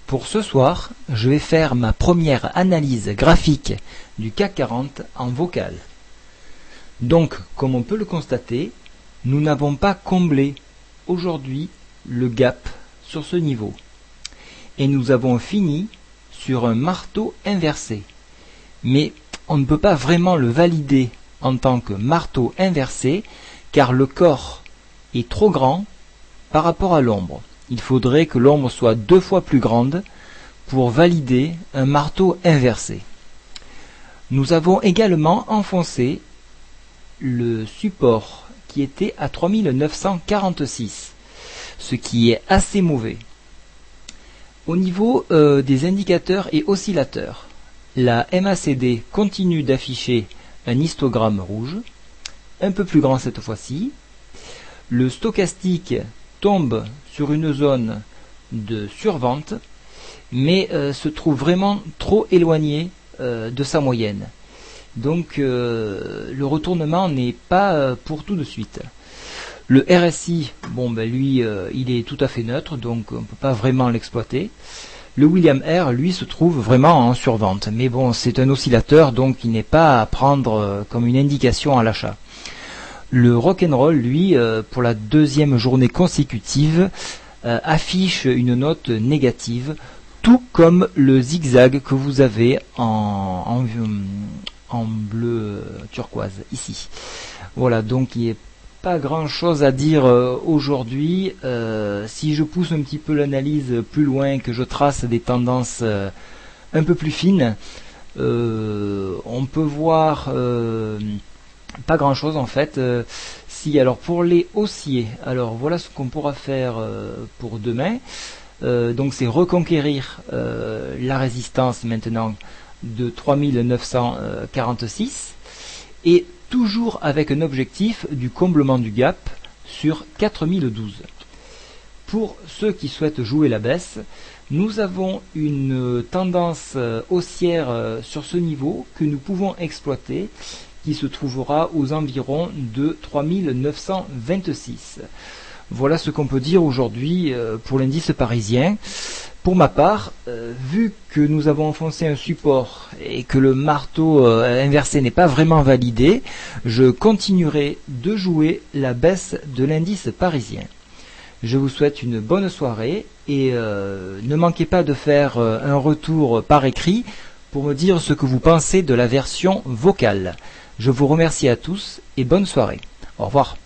Pour ce soir, je vais faire ma première analyse graphique du CAC 40 en vocal. Donc, comme on peut le constater, nous n'avons pas comblé aujourd'hui le gap sur ce niveau. Et nous avons fini sur un marteau inversé. Mais on ne peut pas vraiment le valider en tant que marteau inversé car le corps est trop grand par rapport à l'ombre. Il faudrait que l'ombre soit 2 fois plus grande pour valider un marteau inversé. Nous avons également enfoncé le support qui était à 3946, ce qui est assez mauvais. Au niveau des indicateurs et oscillateurs, la MACD continue d'afficher un histogramme rouge, un peu plus grand cette fois-ci. Le stochastique tombe sur une zone de survente, mais se trouve vraiment trop éloigné de sa moyenne. Donc le retournement n'est pas pour tout de suite. Le RSI, lui, il est tout à fait neutre, donc on ne peut pas vraiment l'exploiter. Le William R, lui, se trouve vraiment en survente. Mais bon, c'est un oscillateur, donc il n'est pas à prendre comme une indication à l'achat. Le rock'n'roll, lui, pour la deuxième journée consécutive, affiche une note négative, tout comme le zigzag que vous avez en bleu turquoise, ici. Voilà, donc il n'y a pas grand chose à dire aujourd'hui. Si je pousse un petit peu l'analyse plus loin, que je trace des tendances un peu plus fines, on peut voir pas grand chose en fait. Alors pour les haussiers, alors voilà ce qu'on pourra faire pour demain. Donc c'est reconquérir la résistance maintenant de 3946 et toujours avec un objectif du comblement du gap sur 4012. Pour ceux qui souhaitent jouer la baisse, nous avons une tendance haussière sur ce niveau que nous pouvons exploiter, qui se trouvera aux environs de 3926. Voilà ce qu'on peut dire aujourd'hui pour l'indice parisien. Pour ma part, vu que nous avons enfoncé un support et que le marteau inversé n'est pas vraiment validé, je continuerai de jouer la baisse de l'indice parisien. Je vous souhaite une bonne soirée et ne manquez pas de faire un retour par écrit pour me dire ce que vous pensez de la version vocale. Je vous remercie à tous et bonne soirée. Au revoir.